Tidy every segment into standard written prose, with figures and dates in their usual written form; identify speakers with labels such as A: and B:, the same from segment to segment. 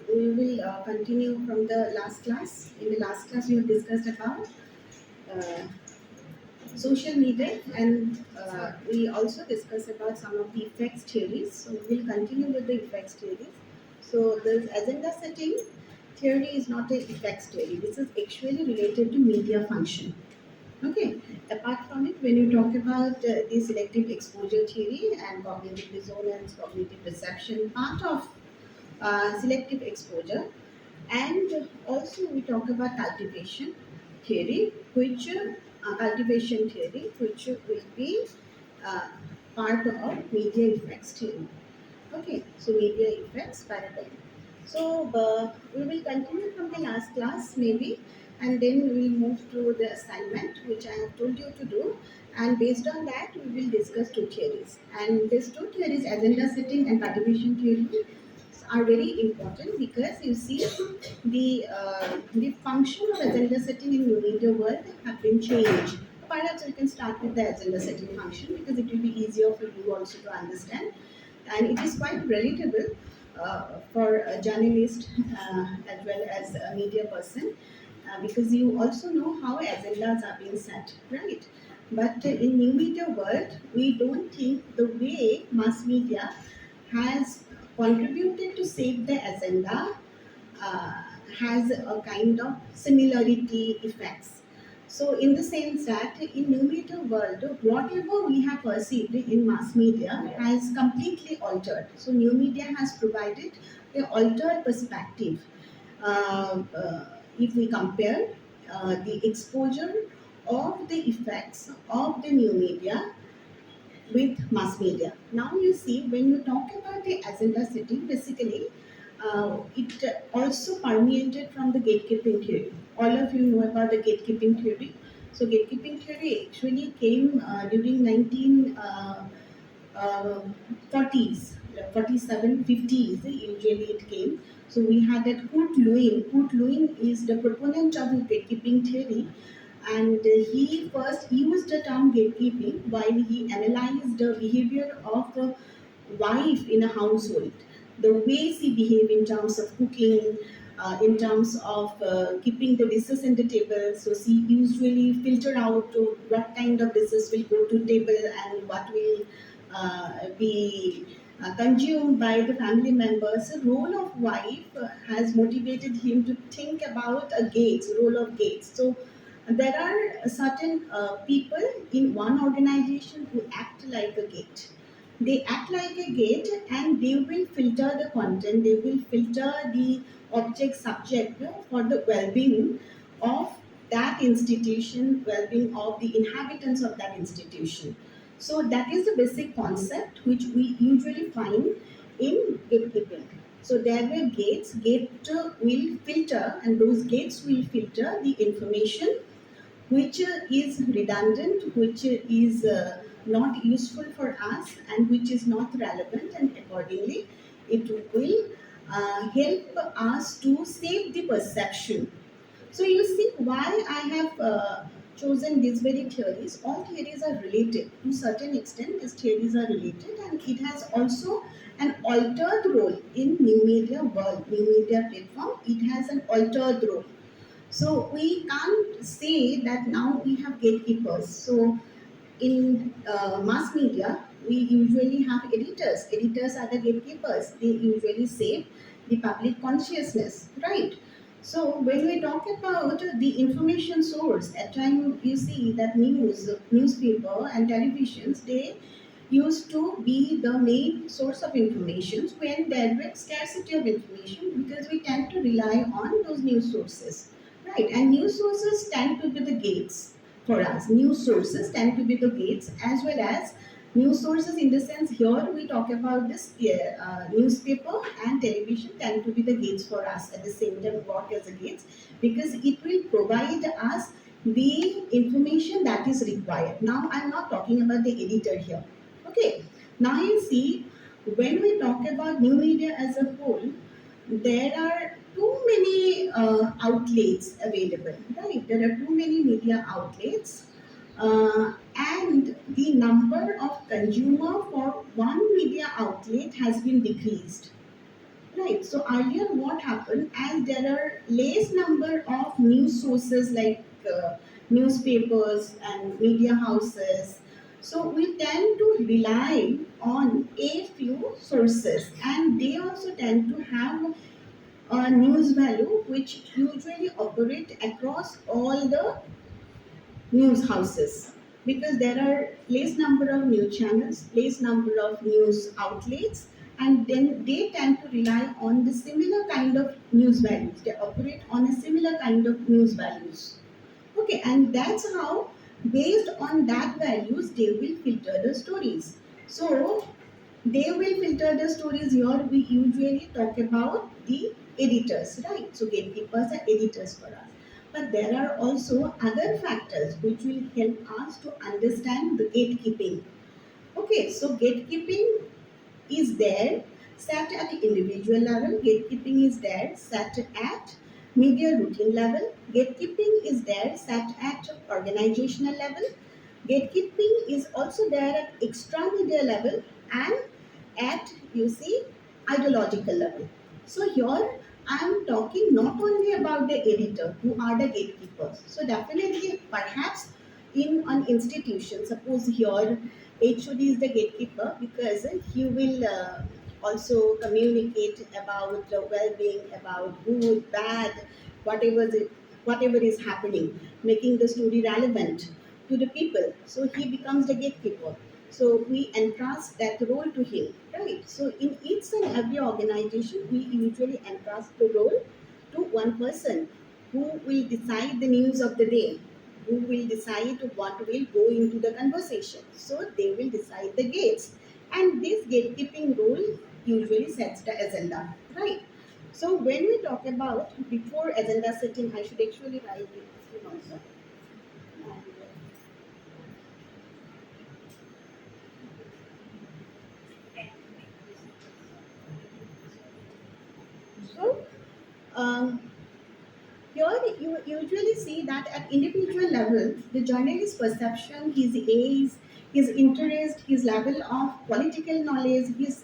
A: we will continue from the last class. In the last class, we have discussed about uh, social media, and we also discussed about some of the effects theories. So we will continue with the effects theories. So the agenda setting theory is not an effects theory. This is actually related to media function. Okay. Apart from it, when you talk about the selective exposure theory and cognitive dissonance, cognitive perception, part of selective exposure, and also we talk about cultivation theory, which will be uh, part of media effects theory. Okay, so media effects paradigm. So we will continue from the last class maybe, and then we will move to the assignment which I have told you to do. And based on that, we will discuss two theories. And these two theories, agenda setting and cultivation theory, are very important because you see the function of agenda setting in new media world have been changed. Perhaps we can start with the agenda setting function because it will be easier for you also to understand, and it is quite relatable for a journalist as well as a media person because you also know how agendas are being set, right? But in new media world, we don't think the way mass media has contributed to shape the agenda uh, has a kind of similarity effects. So, in the sense that in new media world, whatever we have perceived in mass media has completely altered. So, new media has provided an altered perspective. If we compare the exposure of the effects of the new media with mass media. Now you see, when you talk about the agenda setting, basically it also permeated from the gatekeeping theory. All of you know about the gatekeeping theory. So gatekeeping theory actually came during 1940s, 47, 50s. Usually it came. So we had that Kurt Lewin. Kurt Lewin is the proponent of the gatekeeping theory, and he first used the term gatekeeping while he analyzed the behavior of a wife in a household, the way she behave in terms of cooking, in terms of keeping the dishes in the table. So she usually filter out what kind of dishes will go to table and what will be consumed by the family members. The role of wife has motivated him to think about a gates, role of gates. So there are certain people in one organization who act like a gate. They act like a gate and they will filter the content, they will filter the object subject for the well-being of that institution, well-being of the inhabitants of that institution. So that is the basic concept which we usually find in gatekeeping. So there were gates, gate will filter, and those gates will filter the information which is redundant, which is not useful for us, and which is not relevant, and accordingly, it will help us to save the perception. So you see why I have chosen these very theories. All theories are related to certain extent. These theories are related, and it has also an altered role in new media world, new media platform. It has an altered role. So we can't say that now we have gatekeepers. So in mass media, we usually have editors. Editors are the gatekeepers. They usually save the public consciousness, right? So when we talk about the information source, at time you see that newspaper and televisions, they used to be the main source of information when there was scarcity of information because we tend to rely on those news sources, right? And news sources tend to be the gates for us. News sources tend to be the gates as well as news sources in the sense here we talk about this newspaper and television tend to be the gates for us at the same time work as a gates because it will provide us the information that is required. Now I'm not talking about the editor here. Okay. Now you see when we talk about new media as a whole, there are too many outlets available, right? There are too many media outlets, and the number of consumer for one media outlet has been decreased. Right. So earlier, what happened as there are less number of news sources like newspapers and media houses. So we tend to rely on a few sources, and they also tend to have a news value which usually operate across all the news houses, because there are less number of news channels, less number of news outlets, and then they tend to rely on the similar kind of news values. They operate on a similar kind of news values. Okay, and that's how, based on that values, they will filter the stories. So they will filter the stories. Here we usually talk about the editors, right? So gatekeepers are editors for us. But there are also other factors which will help us to understand the gatekeeping. Okay, so gatekeeping is there set at the individual level, gatekeeping is there set at media routine level, gatekeeping is there set at organizational level, gatekeeping is also there at extra-media level, and at, you see, ideological level. So here I am talking not only about the editor who are the gatekeepers. So definitely, perhaps in an institution, suppose here HOD is the gatekeeper, because he will also communicate about the well-being, about good, bad, whatever whatever is happening, making the story relevant to the people. So he becomes the gatekeeper. So we entrust that role to him, right? So in each and every organization, we usually entrust the role to one person who will decide the news of the day, who will decide what will go into the conversation. So they will decide the gates. And this gatekeeping role usually sets the agenda, right? So when we talk about before agenda setting, I should actually write it also. So um, here you usually see that at individual level, the journalist's perception, his age, his interest, his level of political knowledge, his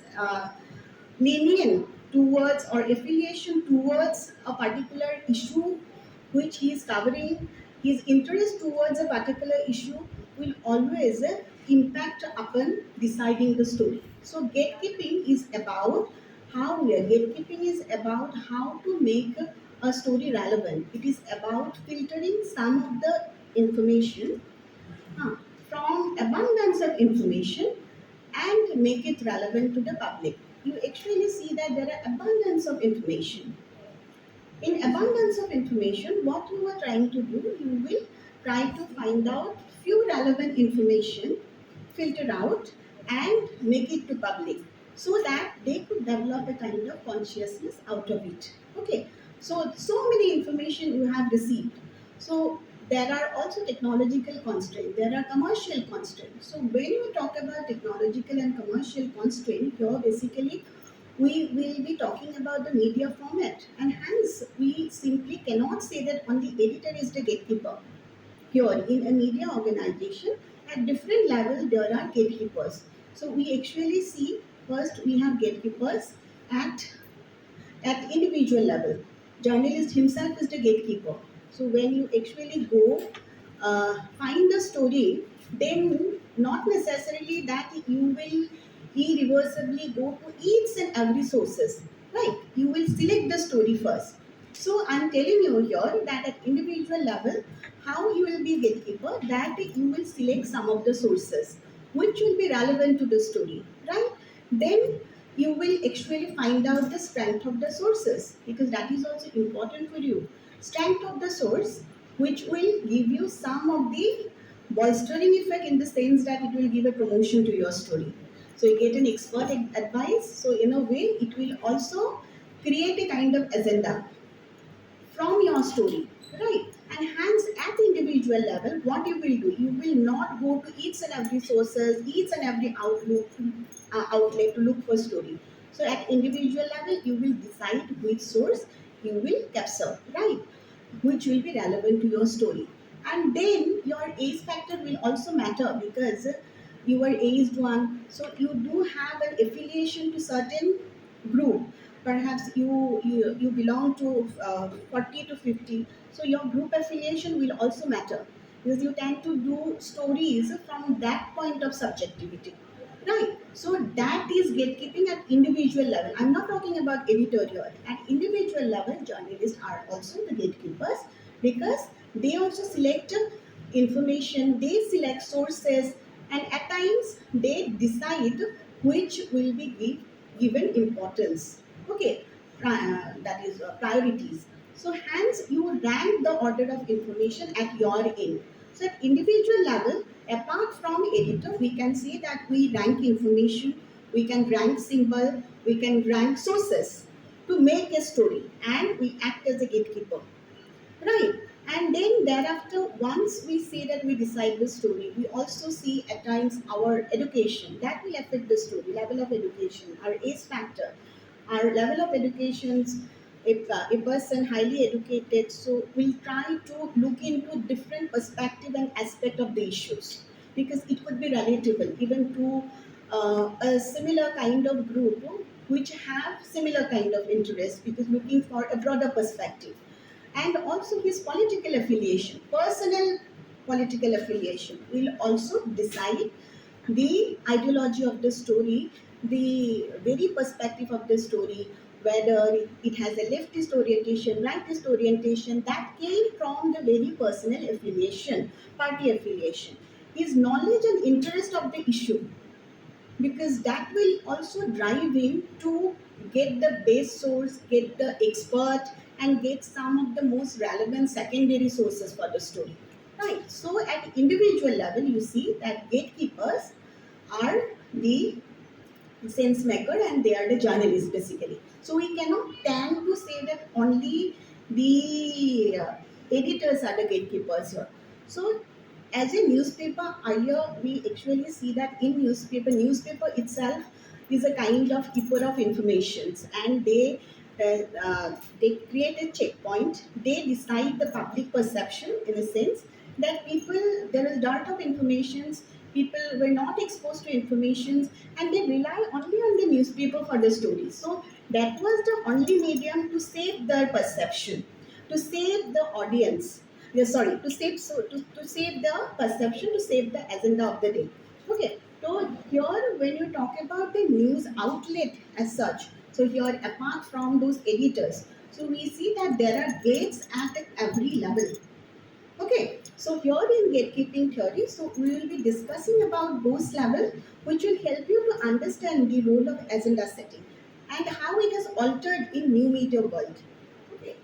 A: lenient towards or affiliation towards a particular issue which he is covering, his interest towards a particular issue will always impact upon deciding the story. So gatekeeping is about how we are. Gatekeeping is about how to make a story relevant. It is about filtering some of the information uh, from abundance of information and make it relevant to the public. You actually see that there are abundance of information. In abundance of information, what you are trying to do, you will try to find out few relevant information, filter out, and make it to public, so that they could develop a kind of consciousness out of it. Okay, so many information you have received. So there are also technological constraints, there are commercial constraints. So when you talk about technological and commercial constraint, here basically we will be talking about the media format, and hence we simply cannot say that only editor is the gatekeeper. Here in a media organization, at different levels there are gatekeepers. So we actually see, first we have gatekeepers at individual level. Journalist himself is the gatekeeper. So when you actually go find the story, then not necessarily that you will irreversibly go to each and every sources, right? You will select the story first. So I'm telling you here that at individual level, how you will be gatekeeper, that you will select some of the sources which will be relevant to the story, right? Then you will actually find out the strength of the sources, because that is also important for you. Strength of the source, which will give you some of the bolstering effect, in the sense that it will give a promotion to your story. So you get an expert advice. So in a way, it will also create a kind of agenda from your story, right? And hence, at the individual level, what you will do, you will not go to each and every sources, each and every outlet to look for story. So at individual level, you will decide which source you will capture, right? Which will be relevant to your story. And then your age factor will also matter, because you are aged one, so you do have an affiliation to certain group. perhaps you belong to 40 to 50, so your group affiliation will also matter, because you tend to do stories from that point of subjectivity, right? So that is gatekeeping at individual level. I'm not talking about editorial. At individual level, journalists are also the gatekeepers, because they also select information, they select sources, and at times they decide which will be given importance. Okay, that is priorities. So hence you rank the order of information at your end. So at individual level, apart from editor, we can say that we rank information, we can rank symbol, we can rank sources to make a story, and we act as a gatekeeper. Right. And then thereafter, once we say that we decide the story, we also see at times our education. That will affect the story, level of education, our age factor, our level of educations. If a person highly educated, so we'll try to look into different perspective and aspect of the issues, because it could be relatable even to a similar kind of group which have similar kind of interest, because looking for a broader perspective. And also his political affiliation, personal political affiliation will also decide the ideology of the story, the very perspective of the story, whether it has a leftist orientation, rightist orientation, that came from the very personal affiliation, party affiliation, his knowledge and interest of the issue, because that will also drive him to get the base source, get the expert, and get some of the most relevant secondary sources for the story. Right. So at individual level, you see that gatekeepers are the sense maker and they are the journalists basically. So we cannot tend to say that only the editors are the gatekeepers here. So as a newspaper here we actually see that in newspaper itself is a kind of keeper of informations, and they create a checkpoint, they decide the public perception in a sense that people, there is dearth of informations, people were not exposed to informations, and they rely only on the newspaper for the stories. So that was the only medium to save their perception, to save the audience. Yeah, sorry, to save the perception, to save the agenda of the day. Okay, so here when you talk about the news outlet as such, so here apart from those editors, so we see that there are gates at every level. Okay, so here in gatekeeping theory, so we will be discussing about those levels which will help you to understand the role of agenda setting and how it has altered in new media world. Okay.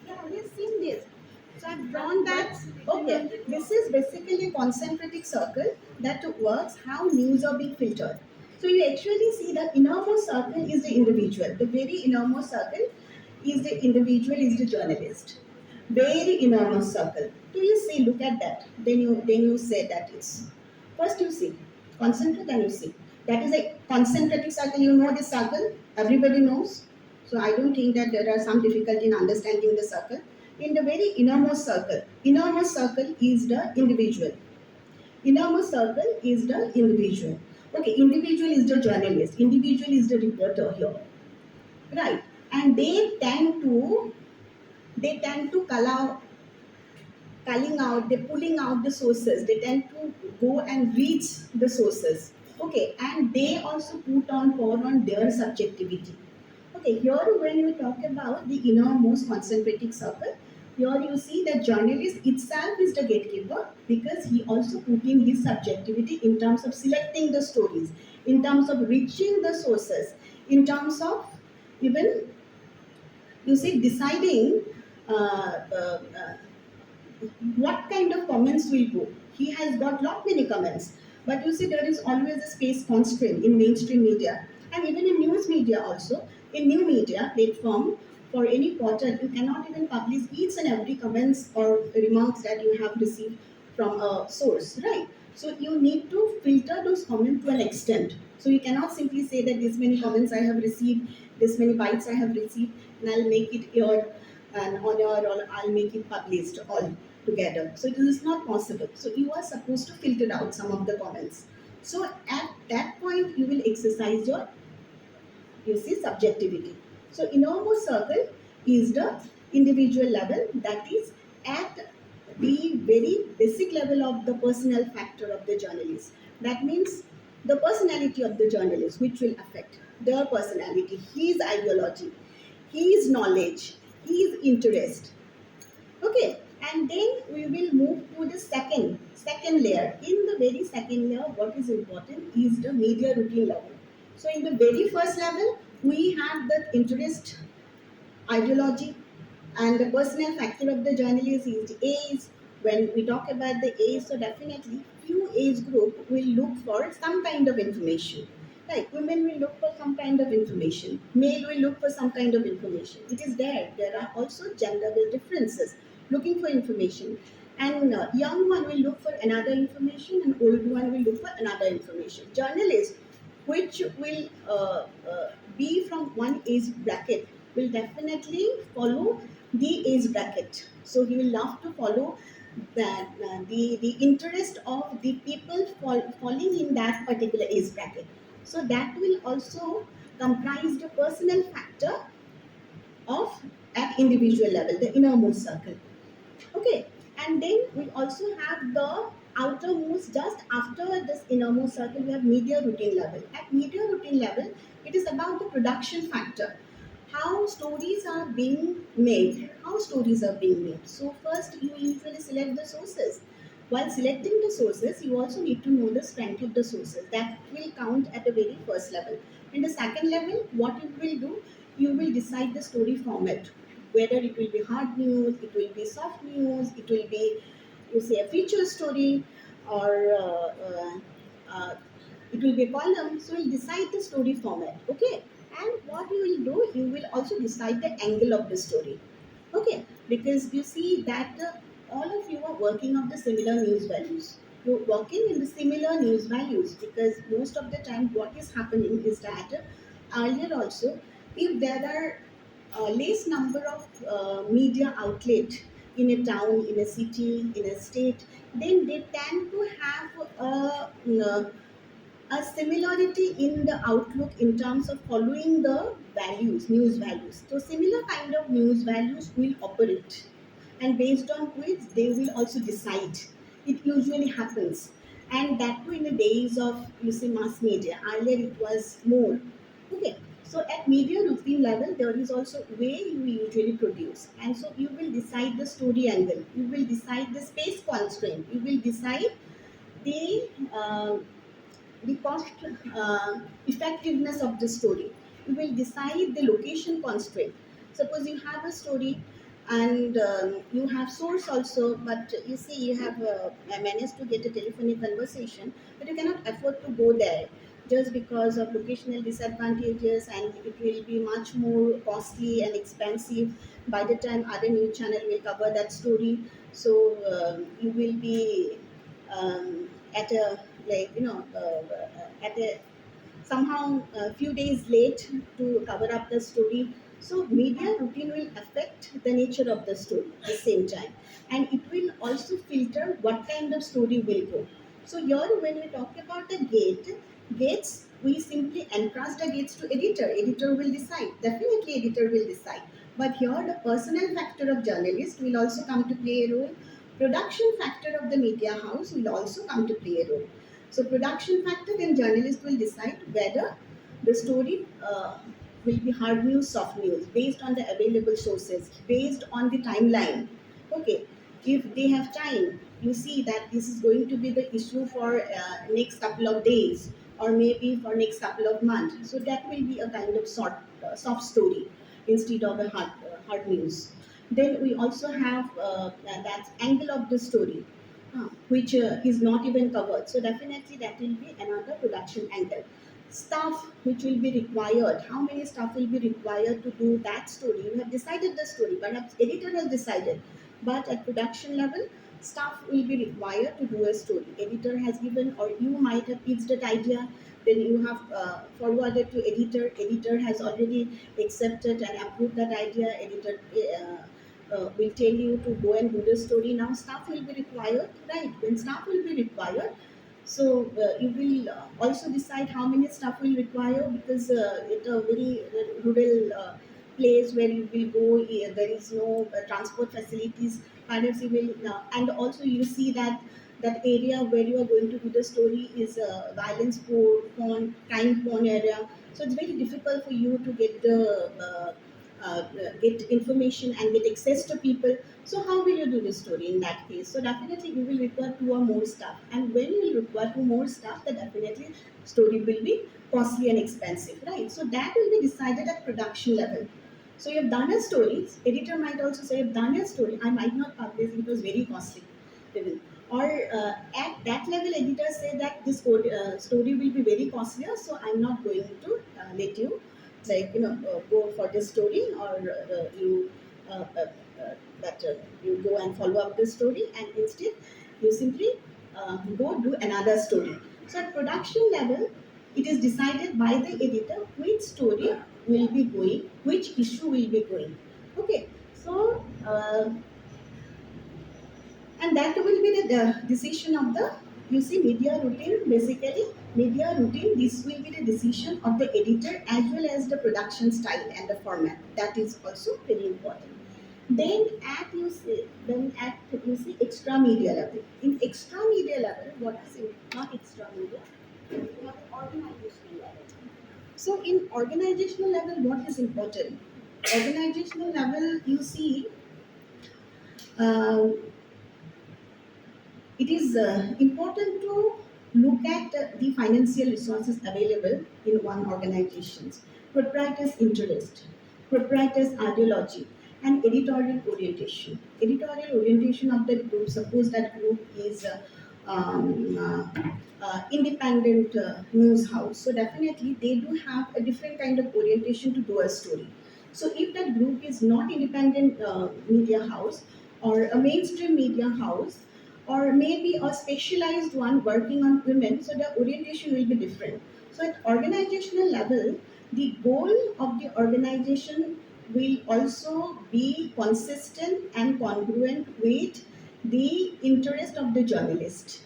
A: Yeah, we've seen this. So I've drawn that. Okay, this is basically a concentric circle that works how news are being filtered. So you actually see the innermost circle is the individual. The very innermost circle is the individual, is the journalist. Very innermost circle. Do you see? Look at that. Then you say that it's first you see concentric, and you see that is a concentric circle. You know this circle. Everybody knows. So I don't think that there are some difficulty in understanding the circle. In the very innermost circle is the individual. Innermost circle is the individual. Okay, individual is the journalist. Individual is the reporter here, right? And they tend to culling out, they're pulling out the sources. They tend to go and reach the sources. Okay, and they also pour on their subjectivity. Okay, here when you talk about the innermost concentric circle, here you see that journalist itself is the gatekeeper, because he also put in his subjectivity in terms of selecting the stories, in terms of reaching the sources, in terms of even deciding what kind of comments will go. He has got lot many comments, but you see there is always a space constraint in mainstream media and even in news media also. In new media platform for any portal, you cannot even publish each and every comments or remarks that you have received from a source, right? So you need to filter those comments to an extent. So you cannot simply say that this many comments I have received, this many bytes I have received, and I'll make it your and on your or I'll make it published all together. So it is not possible. So you are supposed to filter out some of the comments. So at that point, you will exercise your subjectivity. So innermost circle is the individual level, that is at the very basic level of the personal factor of the journalist. That means the personality of the journalist, which will affect their personality, his ideology, his knowledge, his interest. Okay, and then we will move to the second layer. In the very second layer, what is important is the media routine level. So in the very first level, we have the interest, ideology, and the personal factor of the journalist is age. When we talk about the age, so definitely few age group will look for some kind of information. Like women will look for some kind of information, male will look for some kind of information. It is there. There are also gender differences looking for information. And young one will look for another information, and old one will look for another information. Journalists, which will be from one age bracket, will definitely follow the age bracket. So he will love to follow that the interest of the people falling in that particular age bracket. So that will also comprise the personal factor of at individual level, the innermost circle. Okay, and then we also have the outermost, just after this innermost circle, we have media routine level. At media routine level, it is about the production factor. How stories are being made. How stories are being made. So first, you usually select the sources. While selecting the sources, you also need to know the strength of the sources. That will count at the very first level. In the second level, what you will do, you will decide the story format. Whether it will be hard news, it will be soft news, it will be, you say, a feature story, or it will be a column. So you'll decide the story format. Okay. And what you will do, you will also decide the angle of the story. Okay, because you see that all of you are working on the similar news values. You're working in the similar news values, because most of the time what is happening is that earlier also, if there are less number of media outlet in a town, in a city, in a state, then they tend to have a similarity in the outlook in terms of following the values, news values. So similar kind of news values will operate, and based on which they will also decide. It usually happens, and that too in the days of, you see, mass media. Earlier it was more. Okay. So at media routine level, there is also way you usually produce, and so you will decide the story angle. You will decide the space constraint. You will decide the the cost effectiveness of the story. You will decide the location constraint. Suppose you have a story and you have source also, but you see you have managed to get a telephonic conversation, but you cannot afford to go there just because of locational disadvantages, and it will be much more costly and expensive by the time other news channel will cover that story. So you will be at a, like, at a somehow a few days late to cover up the story. So media routine will affect the nature of the story at the same time, and it will also filter what kind of story will go. So here, when we talk about the gates, we simply entrust the gates to editor. Editor will decide. Definitely, editor will decide. But here, the personal factor of journalist will also come to play a role. Production factor of the media house will also come to play a role. So production factor, then journalist will decide whether the story will be hard news, soft news, based on the available sources, based on the timeline. Okay, if they have time, you see that this is going to be the issue for next couple of days, or maybe for next couple of months. So that will be a kind of soft story instead of a hard news. Then we also have that angle of the story, which is not even covered. So definitely that will be another production angle. Staff which will be required. How many staff will be required to do that story? You have decided the story, perhaps editor has decided, but at production level, staff will be required to do a story. Editor has given, or you might have pitched that idea, then you have forwarded to editor. Editor has already accepted and approved that idea. Editor will tell you to go and do the story. Now staff will be required, right? When staff will be required, so you will also decide how many staff will require, because it's a very rural place where you will go, there is no transport facilities. Perhaps you will, and also you see that that area where you are going to do the story is violence crime porn area. So it's very difficult for you to get information and get access to people. So how will you do the story in that case? So definitely you will require two or more staff, and when you will require two more staff, then definitely story will be costly and expensive, right? So that will be decided at production level. So you have done a story. Editor might also say, "I've done a story. I might not publish it because very costly." They will. Or at that level, editors say that this story will be very costlier, so I'm not going to let you, like go for this story, or you uh, uh, that you go and follow up the story, and instead you simply go do another story. So at production level, it is decided by the editor which story will be going, which issue will be going. Okay, so and that will be the decision of the, you see, media routine. Basically, media routine, this will be the decision of the editor as well as the production style and the format. That is also very important. Then at you see extra media level. In extra media level, what is in, not extra media, you have organizational level. So in organizational level, what is important? Organizational level, you see, uh, it is important to look at the financial resources available in one organization's proprietor's interest, proprietor's ideology, and editorial orientation. Editorial orientation of the group. Suppose that group is independent news house. So definitely they do have a different kind of orientation to do a story. So if that group is not independent media house, or a mainstream media house, or maybe a specialized one working on women, so the orientation will be different. So at organizational level, the goal of the organization will also be consistent and congruent with the interest of the journalist.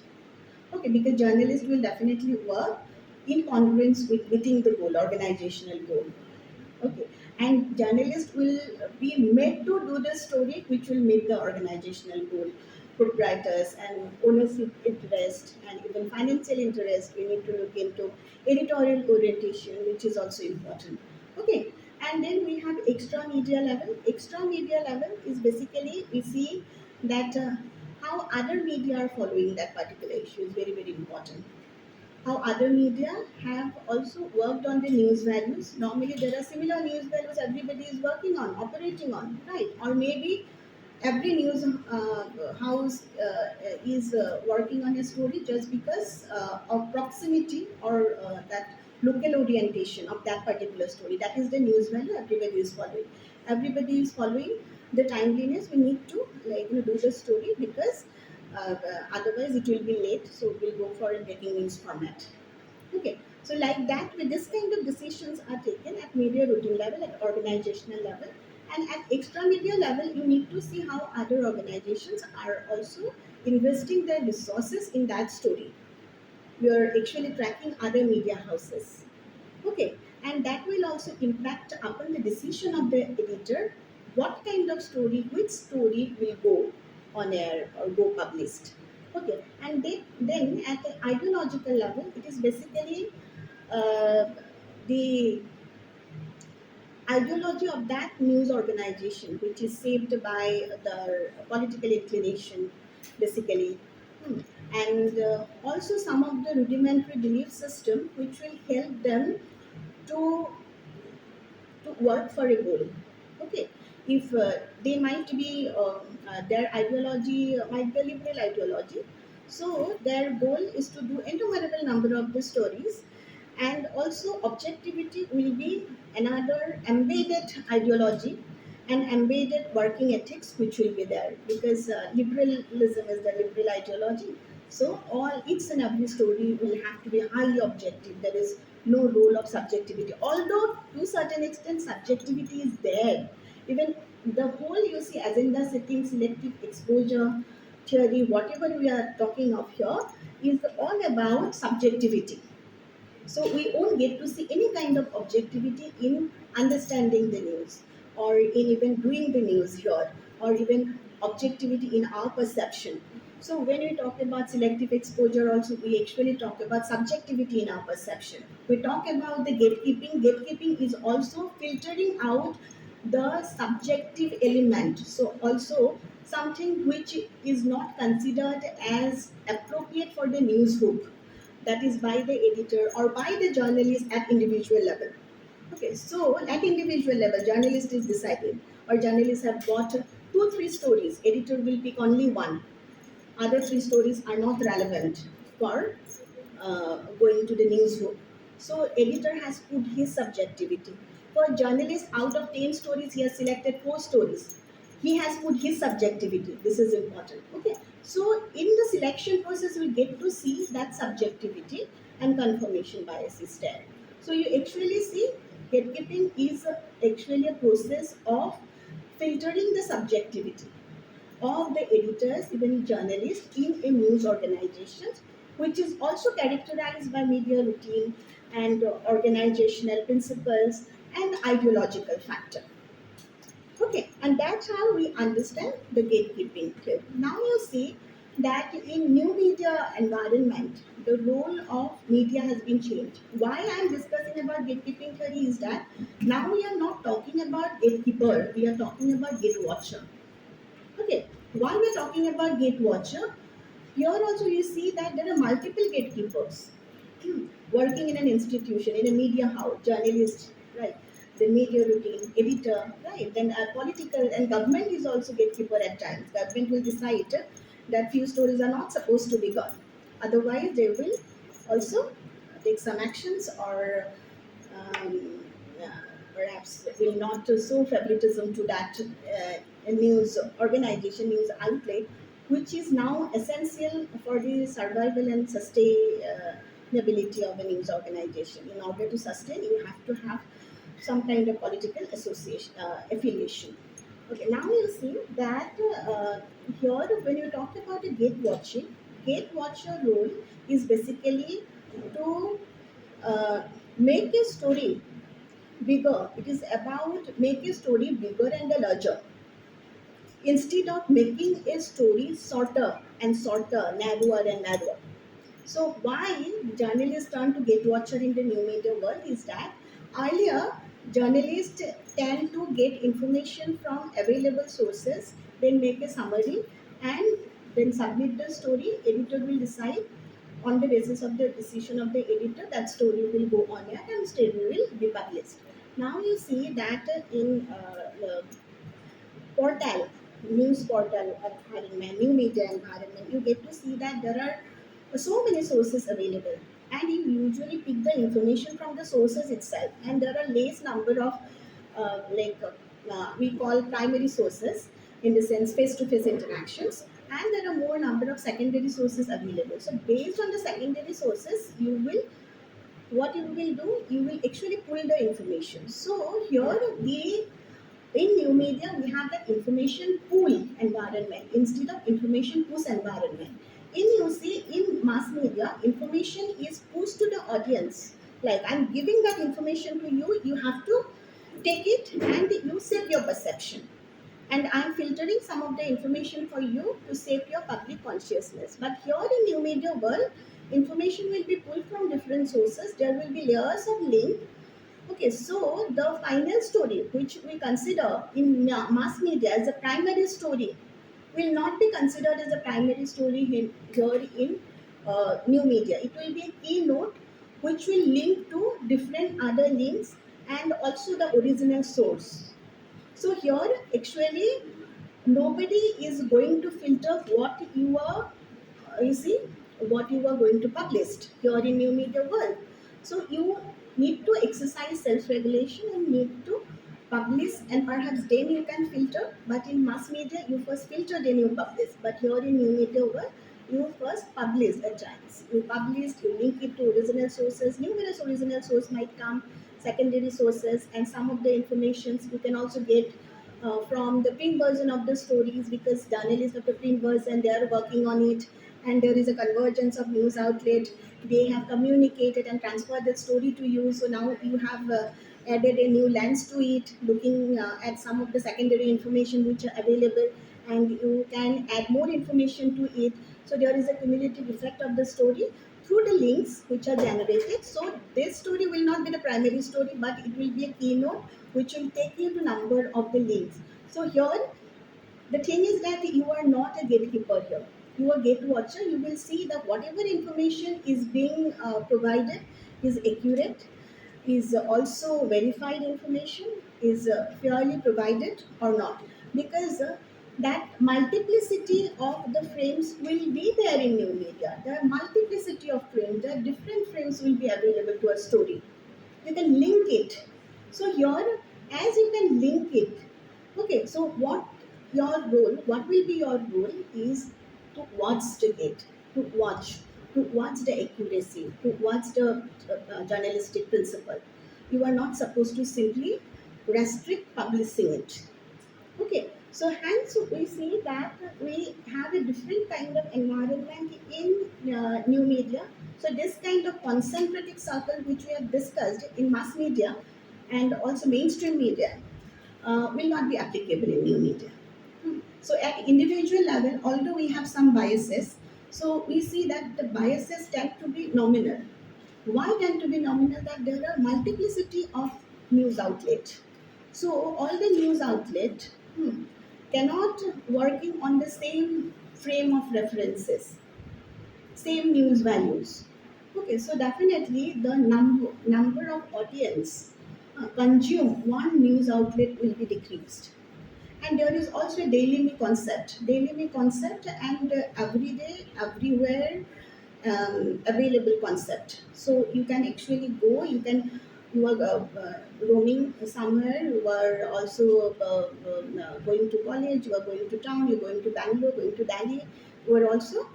A: Okay, because journalist will definitely work in congruence with within the goal, organizational goal. Okay, and journalist will be made to do the story which will meet the organizational goal. Proprietors and ownership interest and even financial interest, we need to look into editorial orientation, which is also important. Okay, and then we have extra media level. Extra media level is basically we see that how other media are following that particular issue is very very important. How other media have also worked on the news values. Normally, there are similar news values everybody is working on, operating on, right? Or maybe every news house is working on a story just because of proximity, or that local orientation of that particular story. That is the news value everybody is following. Everybody is following the timeliness. We need to, like, do the story because otherwise it will be late. So we'll go for a breaking news format. Okay, so like that, with this kind of decisions are taken at media routine level, at organizational level, and at extra media level, you need to see how other organizations are also investing their resources in that story. You are actually tracking other media houses. Okay, and that will also impact upon the decision of the editor what kind of story, which story will go on air or go published. Okay, and then at the ideological level, it is basically uh, the ideology of that news organization, which is shaped by the political inclination, basically. Hmm. and also some of the rudimentary belief system which will help them to work for a goal. Okay, if they might be their ideology might be a liberal ideology, so their goal is to do innumerable number of the stories, and also objectivity will be another embedded ideology and embedded working ethics which will be there, because liberalism is the liberal ideology. So all each and every story will have to be highly objective. There is no role of subjectivity, although to certain extent subjectivity is there. Even the whole, you see, agenda setting, selective exposure theory, whatever we are talking of here, is all about subjectivity. So we won't get to see any kind of objectivity in understanding the news, or in even doing the news here, or even objectivity in our perception. So when we talk about selective exposure also, we actually talk about subjectivity in our perception. We talk about the gatekeeping. Gatekeeping is also filtering out the subjective element. So also something which is not considered as appropriate for the news hook, that is by the editor or by the journalist at individual level. Okay, so at individual level, journalist is deciding, or journalists have got two, three stories. Editor will pick only one. Other three stories are not relevant for going to the newsroom. So editor has put his subjectivity. For journalist, out of 10 stories, he has selected 4 stories. He has put his subjectivity. This is important. Okay. So in the selection process, we get to see that subjectivity and confirmation bias is there. So you actually see gatekeeping is actually a process of filtering the subjectivity of the editors, even journalists in a news organization, which is also characterized by media routine and organizational principles and ideological factor. Okay, and that's how we understand the gatekeeping theory. Now you see that in new media environment, the role of media has been changed. Why I am discussing about gatekeeping theory is that now we are not talking about gatekeeper, we are talking about gate watcher. Okay, while we're talking about gate watcher, here also you see that there are multiple gatekeepers working in an institution, in a media house, journalist, right? The media routine, editor, right? Then political and government is also gatekeeper at times. Government will decide that few stories are not supposed to be gone. Otherwise, they will also take some actions, or uh, perhaps will not show favoritism to that news organization, news outlet, which is now essential for the survival and sustainability of a news organization. In order to sustain, you have to have some kind of political association, affiliation. Okay, now you see that here when you talk about a gate watcher role is basically to make a story bigger. It is about make a story bigger and larger, instead of making a story shorter and shorter, narrower and narrower. So why journalists turn to gate watcher in the new media world is that earlier journalists tend to get information from available sources, then make a summary and then submit the story. Editor will decide on the basis of the decision of the editor, that story will go on air and story will be published. Now you see that in portal, news portal environment, new media environment, you get to see that there are so many sources available, and you usually pick the information from the sources itself, and there are less number of we call primary sources, in the sense face-to-face interactions, and there are more number of secondary sources available. So based on the secondary sources, you will what you will do, you will actually pull the information. So here the in new media, we have that information pool environment instead of information push environment. In you see, in mass media, information is pushed to the audience. Like I'm giving that information to you, you have to take it and you shape your perception. And I'm filtering some of the information for you to shape your public consciousness. But here in new media world, information will be pulled from different sources. There will be layers of link. Okay, so the final story, which we consider in mass media as a primary story, will not be considered as a primary story here in new media. It will be a keynote which will link to different other links and also the original source. So here actually nobody is going to filter what you are, you see, what you are going to publish here in new media world. So you need to exercise self-regulation and need to publish, and perhaps then you can filter. But in mass media you first filter then you publish, but here in new media world you first publish a chance. You publish, you link it to original sources, numerous original source might come, secondary sources, and some of the informations you can also get from the print version of the stories, because journalists of the print version they are working on it, and there is a convergence of news outlet. They have communicated and transferred the story to you. So now you have added a new lens to it, looking at some of the secondary information which are available, and you can add more information to it. So there is a cumulative effect of the story through the links which are generated. So this story will not be the primary story, but it will be a keynote which will take you to number of the links. So here the thing is that you are not a gatekeeper here. You are a gate watcher. You will see that whatever information is being provided is accurate, is also verified information, is fairly provided or not. Because that multiplicity of the frames will be there in new media. There are multiplicity of frames. There are different frames will be available to a story. You can link it. So here, as you can link it, okay, so what will be your role is to watch the it, to watch the accuracy, to watch the journalistic principle. You are not supposed to simply restrict publishing it. Okay, so hence we see that we have a different kind of environment in new media. So this kind of concentrated circle which we have discussed in mass media and also mainstream media will not be applicable in new media. So at individual level, although we have some biases, so we see that the biases tend to be nominal. Why tend to be nominal? That there are multiplicity of news outlet. So all the news outlet cannot working on the same frame of references, same news values. Okay, so definitely the number of audience consume one news outlet will be decreased. And there is also a daily me concept, and every day everywhere available concept. So you can actually go, you are roaming somewhere, you are also going to college, you are going to town, you're going to Bangalore, going to Delhi, you are also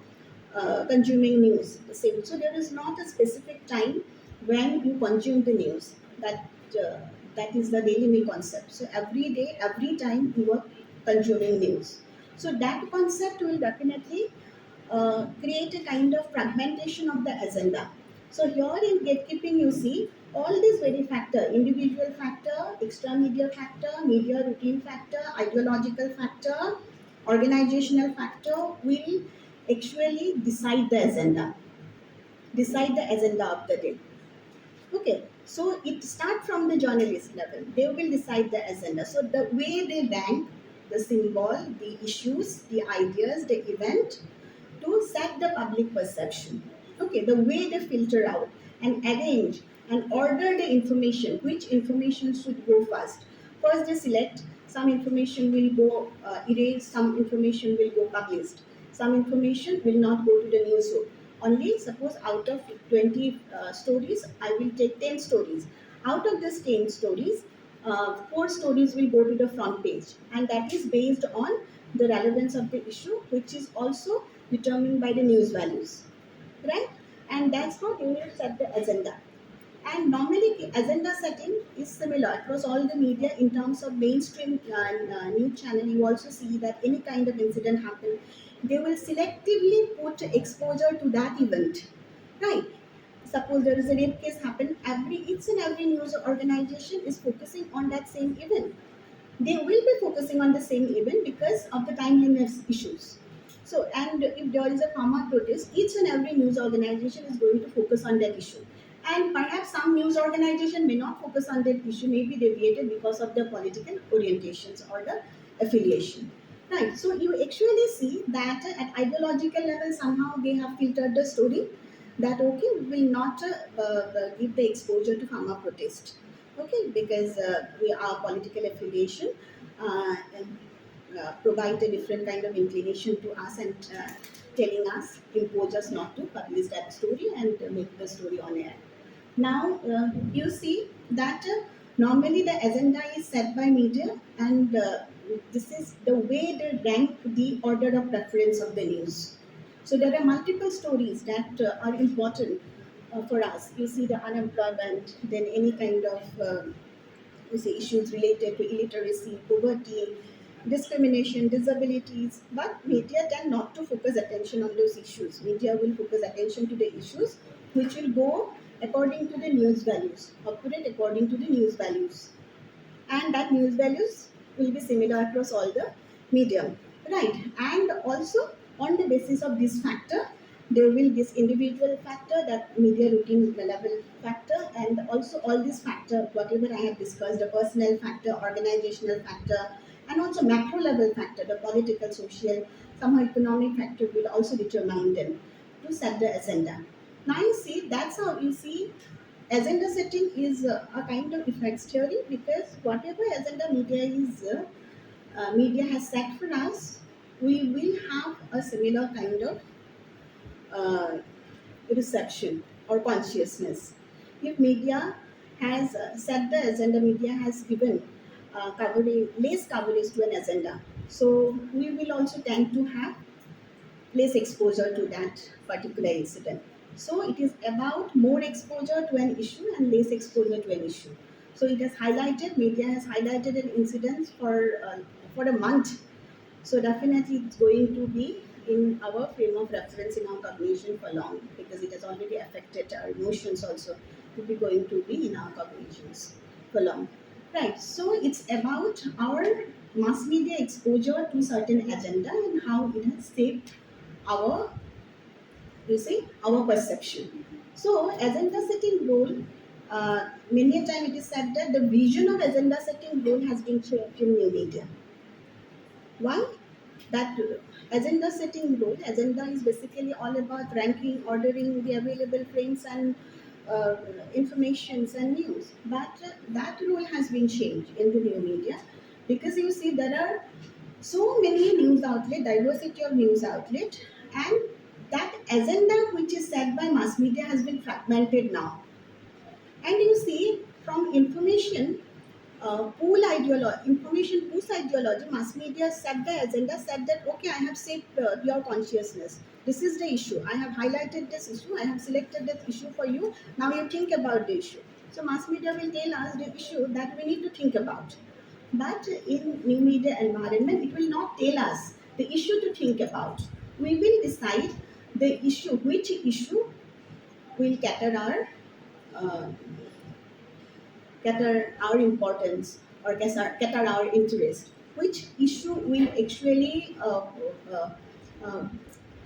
A: consuming news the same. So there is not a specific time when you consume the news. That is the daily me concept. So every day, every time you are consuming news. So that concept will definitely create a kind of fragmentation of the agenda. So here in gatekeeping, you see all these very factor: individual factor, extra media factor, media routine factor, ideological factor, organizational factor will actually decide the agenda of the day. Okay, so it start from the journalist level. They will decide the agenda. So the way they rank the symbol, the issues, the ideas, the event, to set the public perception. Okay, the way they filter out and arrange and order the information, which information should go first. First, they select some information will go erased, some information will go published, some information will not go to the newsroom. Only suppose out of 20 stories, I will take 10 stories. Out of these 10 stories, 4 stories will go to the front page, and that is based on the relevance of the issue, which is also determined by the news values, right? And that's how you will set the agenda. And normally, agenda setting is similar across all the media in terms of mainstream news channel. You also see that any kind of incident happen, they will selectively put exposure to that event, right? Suppose there is a rape case happen, every each and every news organization is focusing on that same event. They will be focusing on the same event because of the timeliness issues. So, and if there is a farmer protest, each and every news organization is going to focus on that issue. And perhaps some news organization may not focus on that issue, may be deviated because of their political orientations or the affiliation. Right. So you actually see that at ideological level somehow they have filtered the story that okay we will not give the exposure to farmer protest. Okay, because we are political affiliation provide a different kind of inclination to us and telling us impose us not to publish that story and make the story on air. Now, you see that normally the agenda is set by media, and this is the way they rank the order of preference of the news. So, there are multiple stories that are important for us. You see the unemployment, then any kind of you see issues related to illiteracy, poverty, discrimination, disabilities. But media tend not to focus attention on those issues. Media will focus attention to the issues which will go according to the news values, operate according to the news values, and that news values will be similar across all the medium, right? And also on the basis of this factor there will this individual factor, that media routine level factor, and also all these factor whatever I have discussed, the personal factor, organizational factor, and also macro level factor, the political, social, somehow economic factor will also determine them to set the agenda. Now you see that's how you see agenda setting is a kind of effects theory, because whatever agenda media has set for us, we will have a similar kind of uh, reception or consciousness. If media has set the agenda, media has given coverage, less coverage to an agenda, so we will also tend to have less exposure to that particular incident. So it is about more exposure to an issue and less exposure to an issue. So it has highlighted, media has highlighted an incident for a month. So definitely it's going to be in our frame of reference, in our cognition for long, because it has already affected our emotions also. It will be going to be in our cognitions for long. Right. So it's about our mass media exposure to certain agenda and how it has shaped our, you see, our perception. So agenda setting role, many a time it is said that the vision of agenda setting role has been changed in new media. Why? That agenda setting role, agenda is basically all about ranking, ordering the available frames and uh, informations and news. But that role has been changed in the new media, because you see there are so many news outlet, diversity of news outlet, and that agenda which is set by mass media has been fragmented now. And you see, from information pool ideology, mass media set the agenda, said that okay, I have shaped your consciousness. This is the issue. I have highlighted this issue. I have selected this issue for you. Now you think about the issue. So mass media will tell us the issue that we need to think about. But in new media environment, it will not tell us the issue to think about. We will decide the issue, which issue will uh, cater our importance or cater our interest, which issue will actually uh, uh,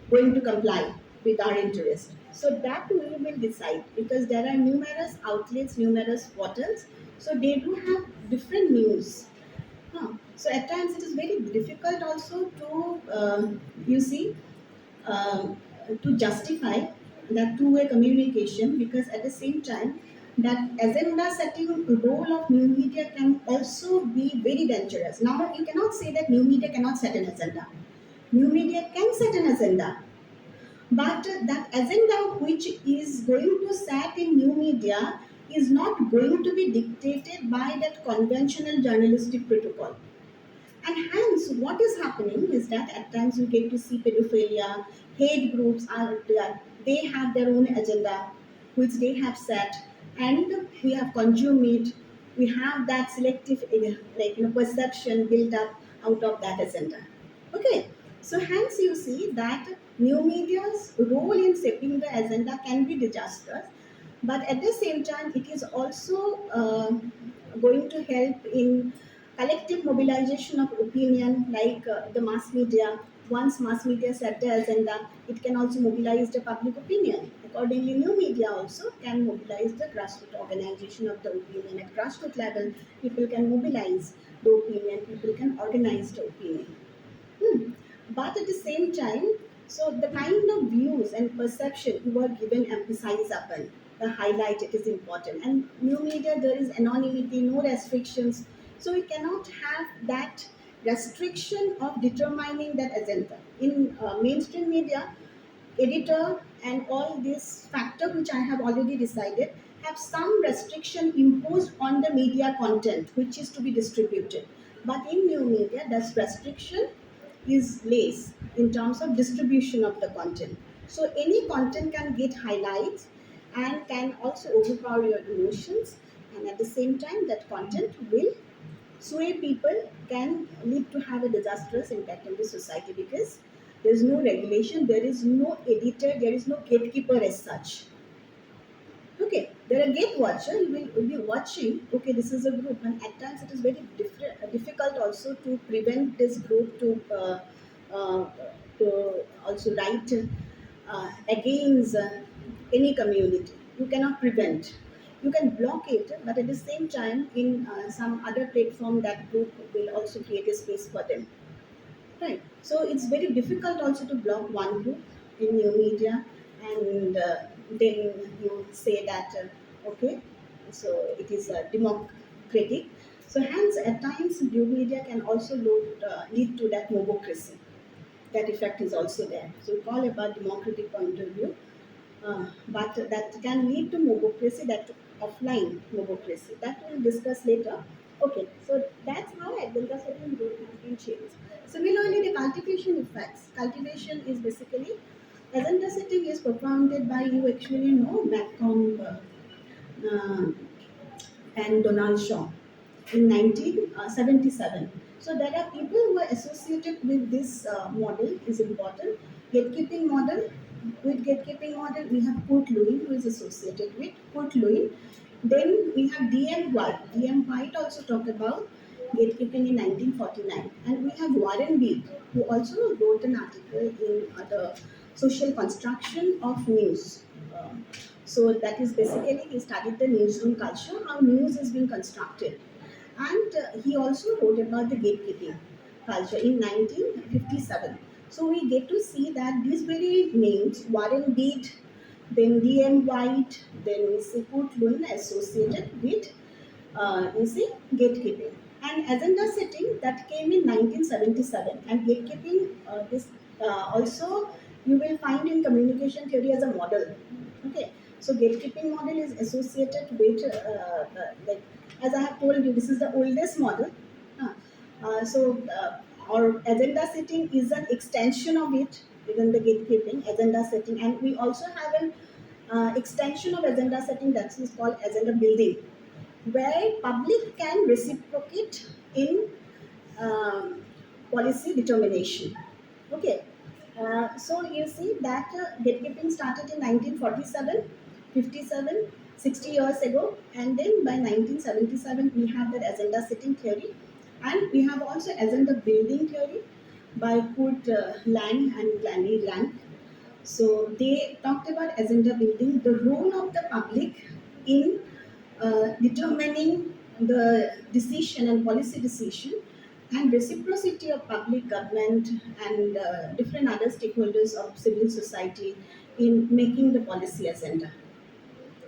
A: going to comply with our interest. So that we will decide, because there are numerous outlets, numerous portals, so they do have different news. So at times it is very difficult also to, you see, um, to justify that two-way communication, because at the same time that agenda setting role of new media can also be very dangerous. Now you cannot say that new media cannot set an agenda. New media can set an agenda, but that agenda which is going to set in new media is not going to be dictated by that conventional journalistic protocol. And hence, what is happening is that at times you get to see pedophilia, hate groups are there. They have their own agenda, which they have set, and we have consumed it. We have that selective, perception built up out of that agenda. Okay, so hence you see that new media's role in shaping the agenda can be disastrous, but at the same time, it is also going to help in collective mobilization of opinion, like the mass media. Once mass media set the agenda, it can also mobilize the public opinion. Accordingly, new media also can mobilize the grassroots organization of the opinion. At grassroots level, people can mobilize the opinion, people can organize the opinion. Hmm. But at the same time, so the kind of views and perception you are given emphasize upon, the highlight it is important. And new media, there is anonymity, no restrictions. So we cannot have that restriction of determining that agenda. In mainstream media, editor and all this factor which I have already decided have some restriction imposed on the media content which is to be distributed. But in new media, that restriction is less in terms of distribution of the content. So any content can get highlights and can also overpower your emotions, and at the same time that content will sway people, can lead to have a disastrous impact on the society, because there is no regulation, there is no editor, there is no gatekeeper as such. Okay, there are gate watcher. You will be watching. Okay, this is a group, and at times it is very difficult also to prevent this group uh, to also write against any community. You cannot prevent. You can block it, but at the same time, in some other platform, that group will also create a space for them. Right. So it's very difficult also to block one group in new media, and then you say that, okay, so it is democratic. So hence, at times, new media can also lead to that mobocracy. That effect is also there. So it's all about democratic point of view, but that can lead to mobocracy, that offline mobocracy. That we'll discuss later. Okay, so that's how agenda setting role has been changed. Similarly, the cultivation effects. Cultivation is basically agenda setting is propounded by, you actually know, Malcolm uh, and Donald Shaw in 1977. So there are people who are associated with this model is important. Gatekeeping model. With gatekeeping model, we have Kurt Lewin, who is associated with Kurt Lewin. Then we have D.M. White. D.M. White also talked about gatekeeping in 1949. And we have Warren Beatty, who also wrote an article in the social construction of news. So that is basically, he studied the newsroom culture, how news is being constructed. And he also wrote about the gatekeeping culture in 1957. So we get to see that these very names, Warren Beat, then D.M. White, then we see Kurt Lewin associated with you see, gatekeeping. And agenda setting that came in 1977. And gatekeeping, this also you will find in communication theory as a model. Okay, so gatekeeping model is associated with, like, as I have told you, this is the oldest model. Uh, our agenda setting is an extension of it, even the gatekeeping agenda setting. And we also have an extension of agenda setting that is called agenda building, where public can reciprocate in um, policy determination. Okay, so you see that gatekeeping started in 1947, 57, 60 years ago, and then by 1977 we have that agenda setting theory, and we have also agenda building theory by Kurt Lang and Glanny Lang. So they talked about agenda building, the role of the public in determining the decision and policy decision, and reciprocity of public government and different other stakeholders of civil society in making the policy agenda.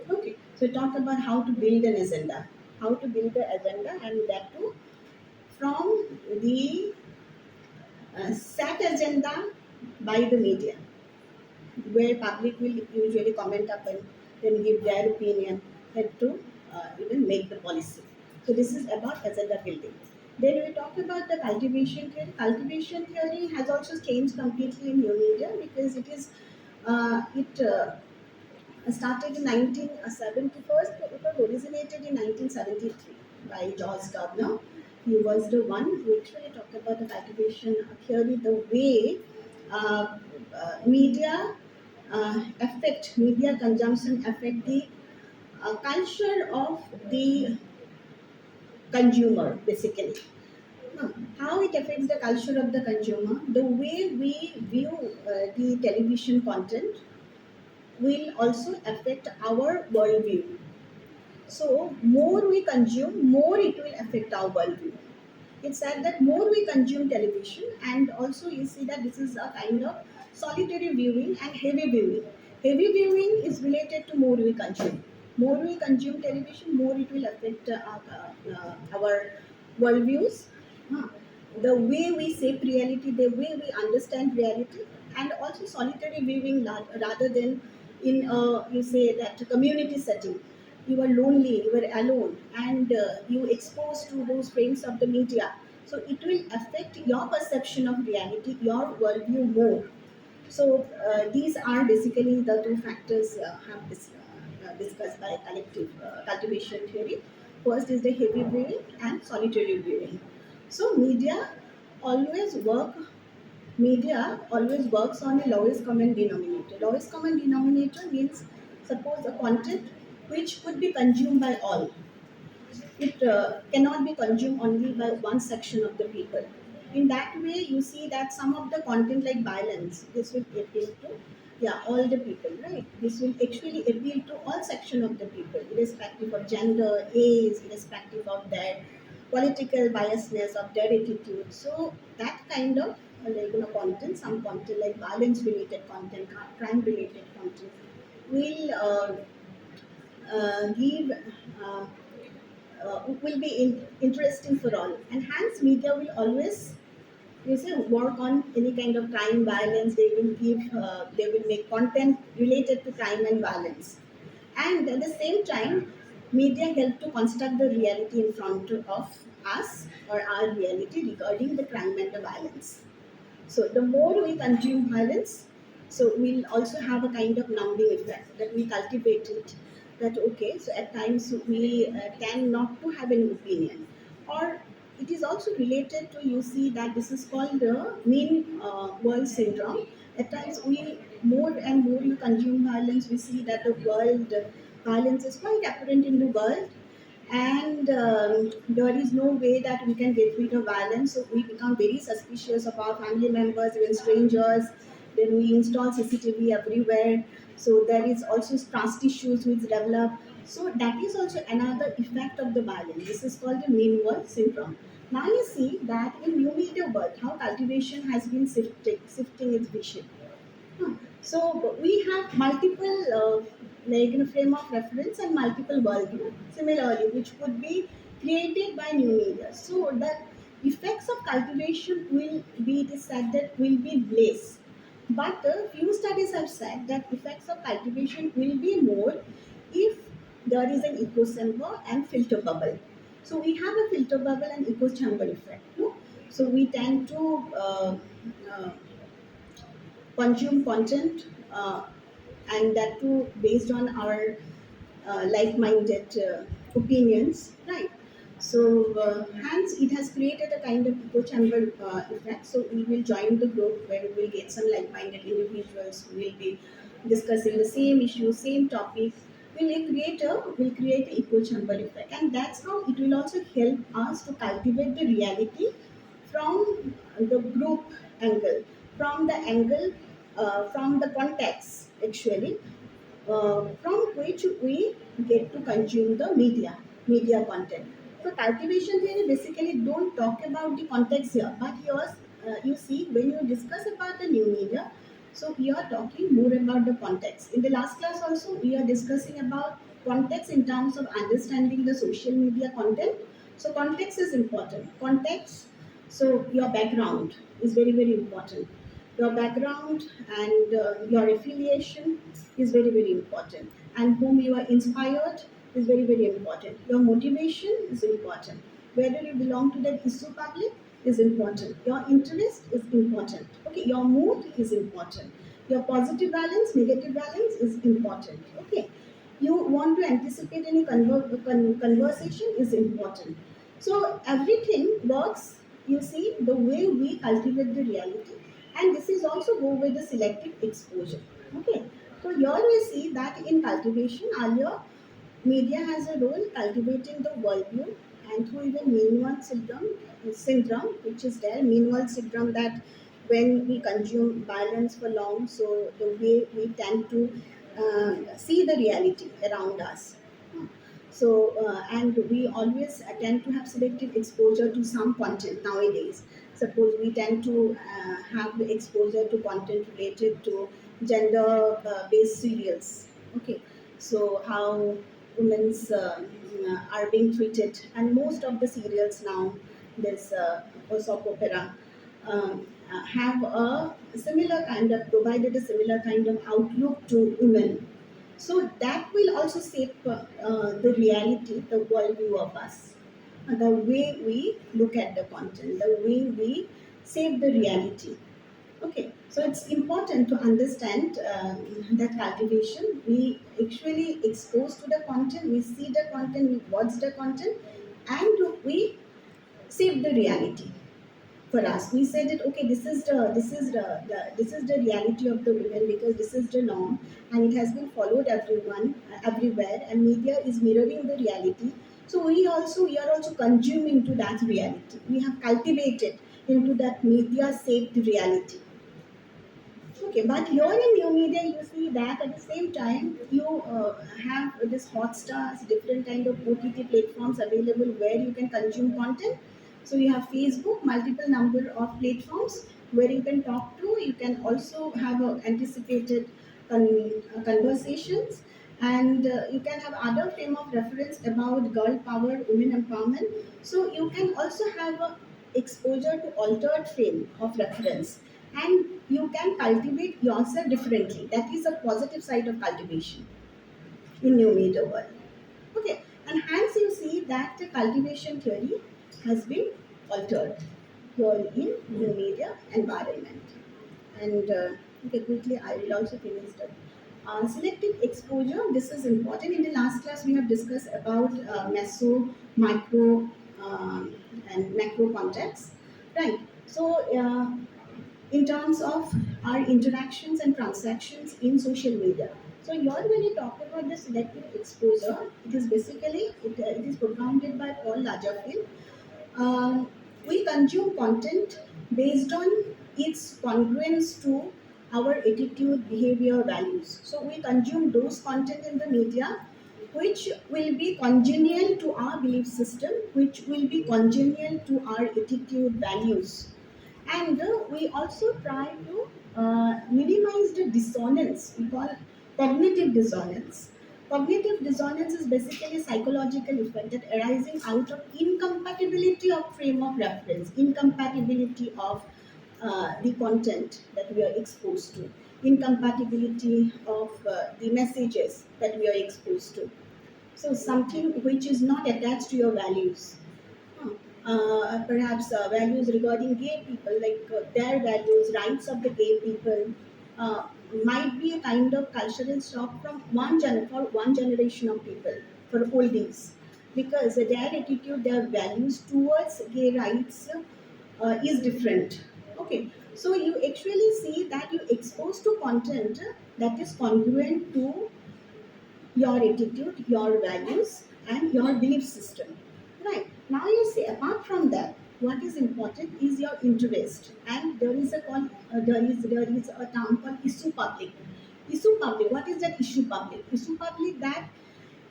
A: Okay, so we talked about how to build an agenda, how to build the agenda, and that too from the set agenda by the media, where public will usually comment up and then give their opinion and to even make the policy. So this is about agenda building. Then we talk about the cultivation theory. Cultivation theory has also changed completely in new media, because it started in 1971. It was originated in 1973 by George Gardner. He was the one who actually talked about the cultivation theory, the way uh, media consumption affect the culture of the consumer, basically. Huh. How it affects the culture of the consumer, the way we view the television content will also affect our worldview. So more we consume, more it will affect our worldview. It said that more we consume television, and also you see that this is a kind of solitary viewing and heavy viewing. Heavy viewing is related to more we consume. More we consume television, more it will affect our worldviews. Huh. The way we shape reality, the way we understand reality, and also solitary viewing rather than in you say that community setting. You are lonely, you are alone, and you exposed to those frames of the media. So it will affect your perception of reality, your worldview more. So these are basically the two factors discussed by collective cultivation theory. First is the heavy viewing and solitary viewing. So always work media always works on a lowest common denominator. Lowest common denominator means suppose a content which could be consumed by all, it cannot be consumed only by one section of the people. In that way, you see that some of the content like violence, this will appeal to all the people, right? This will actually appeal to all section of the people, irrespective of gender, age, irrespective of their political biasness, of their attitude. So that kind of content, some content like violence related content, crime related content, will give. Will be interesting for all. And hence, media will always work on any kind of crime, violence. They will make content related to crime and violence. And at the same time, media help to construct the reality in front of us or our reality regarding the crime and the violence. So the more we consume violence, so we'll also have a kind of numbing effect that we cultivate it. That okay, so at times we tend not to have an opinion, or it is also related to you see that this is called the mean world syndrome. At times we more and more you consume violence, we see that the world violence is quite apparent in the world, and there is no way that we can get rid of violence, so we become very suspicious of our family members, even strangers. Then we install CCTV everywhere, so there is also trust issues which develop. So that is also another effect of the violence. This is called the mean world syndrome. Now you see that in new media world how cultivation has been shifting its vision. So we have multiple frame of reference and multiple worldview similarly, which could be created by new media. So the effects of cultivation will be decided will be less. But few studies have said that effects of cultivation will be more if there is an echo chamber and filter bubble. So we have a filter bubble and echo chamber effect. No? So we tend to uh, consume content, and that too based on our like-minded opinions, right? So hence it has created a kind of echo chamber effect. So we will join the group where we will get some like-minded individuals who will be discussing the same issue, same topic. Will create an echo chamber effect, and that's how it will also help us to cultivate the reality from the group angle, from the angle, from the context actually, from which we get to consume the media content. So cultivation theory basically don't talk about the context here, but here you see when you discuss about the new media, so we are talking more about the context. In the last class also we are discussing about context in terms of understanding the social media content. So context is important. Context, so your background is very very important. Your background and your affiliation is very very important, and whom you are inspired is very very important. Your motivation is important. Whether you belong to that issue public is important. Your interest is important. Okay, your mood is important. Your positive balance, negative balance is important. Okay, you want to anticipate any conversation is important. So everything works, you see, the way we cultivate the reality, and this is also go with the selective exposure. Okay, so here we see that in cultivation earlier, media has a role cultivating the worldview, and through even syndrome, which is there, mean world syndrome, that when we consume violence for long, so the way we tend to see the reality around us. So, and we always tend to have selective exposure to some content nowadays. Suppose we tend to have the exposure to content related to gender based serials. Okay, so how women's are being treated, and most of the serials now, this soap opera, have a similar kind of provided a similar kind of outlook to women, so that will also shape the reality, the worldview of us, the way we look at the content, the way we shape the reality. Okay, so it's important to understand that cultivation. We actually expose to the content, we see the content, we watch the content, and we shape the reality for us. We said that okay, this is the reality of the women because this is the norm, and it has been followed everywhere, and media is mirroring the reality. So we are also consuming to that reality. We have cultivated into that media shaped reality. Okay, but here in new media, you see that at the same time you have this Hotstars, different kind of OTT platforms available where you can consume content. So you have Facebook, multiple number of platforms where you can talk to. You can also have anticipated conversations, and you can have other frame of reference about girl power, women empowerment. So you can also have a exposure to altered frame of reference, and you can cultivate yourself differently. That is a positive side of cultivation in new media world. Okay, and hence you see that the cultivation theory has been altered here in new media environment. And okay, quickly I will also finish that. Selective exposure, this is important. In the last class we have discussed about meso, micro, and macro contexts, right? So in terms of our interactions and transactions in social media. So here when you talk about the selective exposure, it is basically, it is propounded by Paul Lagerfeld. We consume content based on its congruence to our attitude, behavior, values. So we consume those content in the media which will be congenial to our belief system, which will be congenial to our attitude, values. And we also try to minimize the dissonance, we call cognitive dissonance. Cognitive dissonance is basically a psychological effect that arising out of incompatibility of frame of reference, incompatibility of the content that we are exposed to, incompatibility of the messages that we are exposed to. So something which is not attached to your values. Perhaps values regarding gay people, like their values, rights of the gay people, might be a kind of cultural shock from for one generation of people, for oldies, because their attitude, their values towards gay rights is different. Okay, so you actually see that you expose to content that is congruent to your attitude, your values, and your belief system. Right. Now you see, apart from that, what is important is your interest, and there is a term called issue public. Issue public. What is that issue public? Issue public, that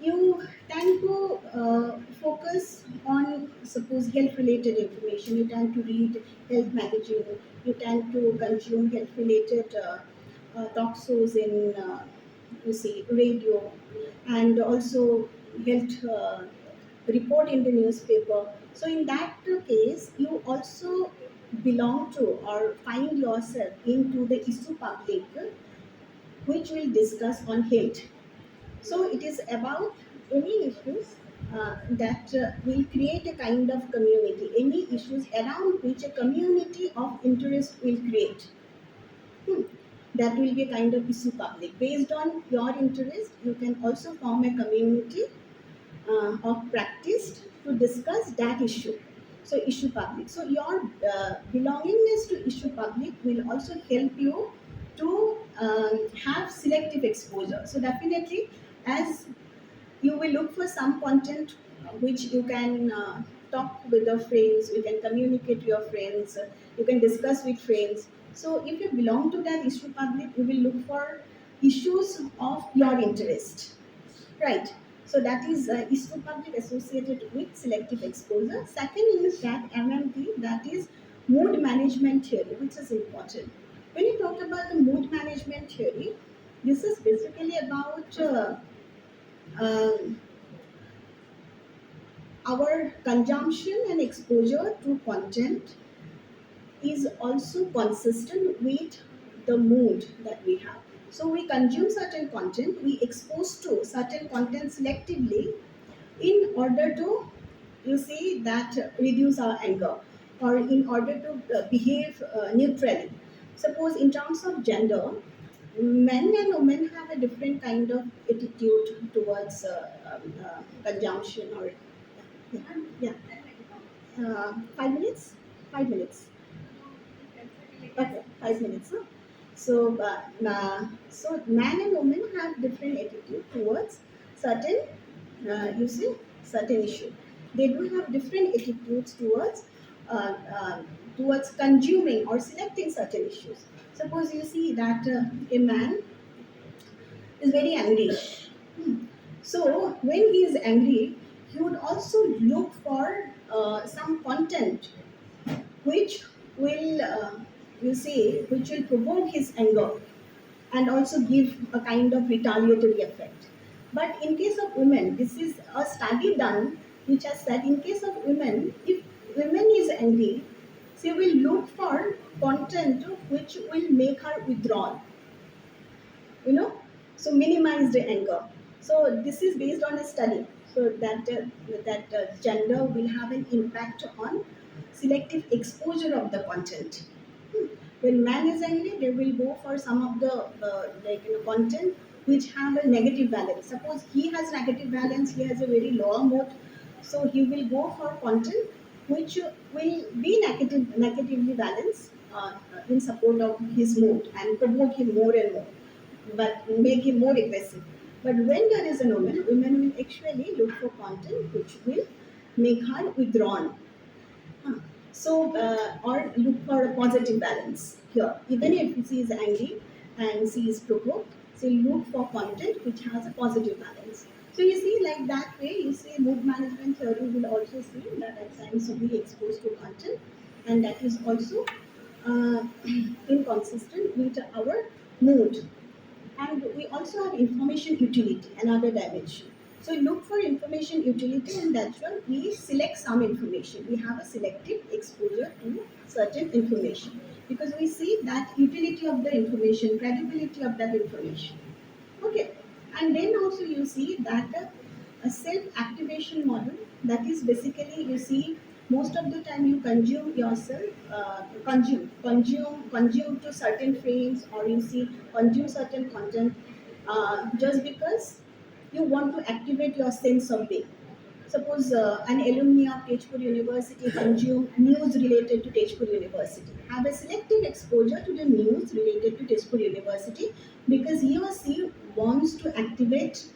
A: you tend to focus on, suppose, health related information. You tend to read health magazine. You tend to consume health related talk shows in you see radio, and also health report in the newspaper. So in that case, you also belong to or find yourself into the issue public, which will discuss on health. So it is about any issues that will create a kind of community, any issues around which a community of interest will create. Hmm. That will be a kind of issue public. Based on your interest, you can also form a community of practice to discuss that issue. So issue public. So your belongingness to issue public will also help you to have selective exposure. So definitely, as you will look for some content which you can talk with your friends, you can communicate to your friends, you can discuss with friends. So if you belong to that issue public, you will look for issues of your interest, right? So that is to public associated with selective exposure. Second is that MMT, that is mood management theory, which is important. When you talk about the mood management theory, this is basically about um, our consumption and exposure to content is also consistent with the mood that we have. So we consume certain content, we expose to certain content selectively in order to, you see, that reduce our anger, or in order to behave neutrally. Suppose in terms of gender, men and women have a different kind of attitude towards consumption, or yeah, 5 minutes, 5 minutes. Okay, 5 minutes. Huh? So man and woman have different attitude towards certain, you see, certain issue. They do have different attitudes towards consuming or selecting certain issues. Suppose you see that a man is very angry. Hmm. So when he is angry, he would also look for some content which will, you see, which will provoke his anger and also give a kind of retaliatory effect. But in case of women, this is a study done which has said in case of women, if women is angry, she will look for content which will make her withdraw, you know, so minimize the anger. So this is based on a study, so that gender will have an impact on selective exposure of the content. Hmm. When man is angry, they will go for some of the content which have a negative balance. Suppose he has negative balance, he has a very lower mood, so he will go for content which will be negatively balanced in support of his mood and provoke him more and more, but make him more aggressive. But when there is a women will actually look for content which will make her withdrawn. Huh. So, or look for a positive balance here. Even if she is angry and she is provoked, she look for content which has a positive balance. So you see, like that way, you see, mood management theory will also see that at times we exposed to content, and that is also inconsistent with our mood. And we also have information utility, another dimension. So we look for information utility, and that's why we select some information. We have a selective exposure to certain information because we see that utility of the information, credibility of that information. Okay, and then also you see that a self-activation model, that is basically, you see, most of the time you consume yourself, consume to certain frames, or you see consume certain content just because you want to activate your sense of being. Suppose an alumni of Tejpur University consume news related to Tejpur University, have a selective exposure to the news related to Tejpur University because he or she wants to activate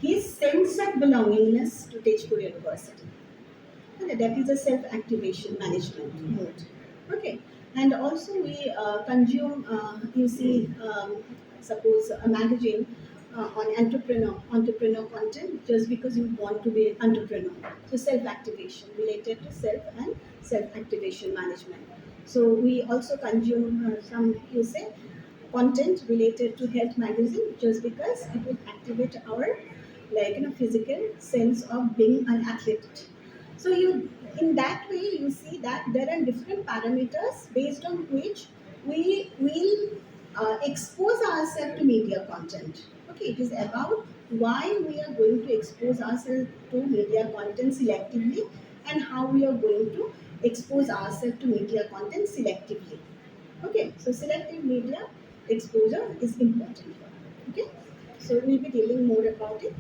A: his sense of belongingness to Tejpur University. Okay, that is a self-activation management mode. Okay, and also we consume, you see, suppose a magazine on entrepreneur content just because you want to be an entrepreneur. So self-activation related to self and self-activation management. So we also consume some, you say, content related to health magazine just because it will activate our, physical sense of being an athlete. So you, in that way, you see that there are different parameters based on which we will expose ourselves to media content. Okay, it is about why we are going to expose ourselves to media content selectively, and how we are going to expose ourselves to media content selectively. Okay, so selective media exposure is important here. Okay, so we'll be dealing more about it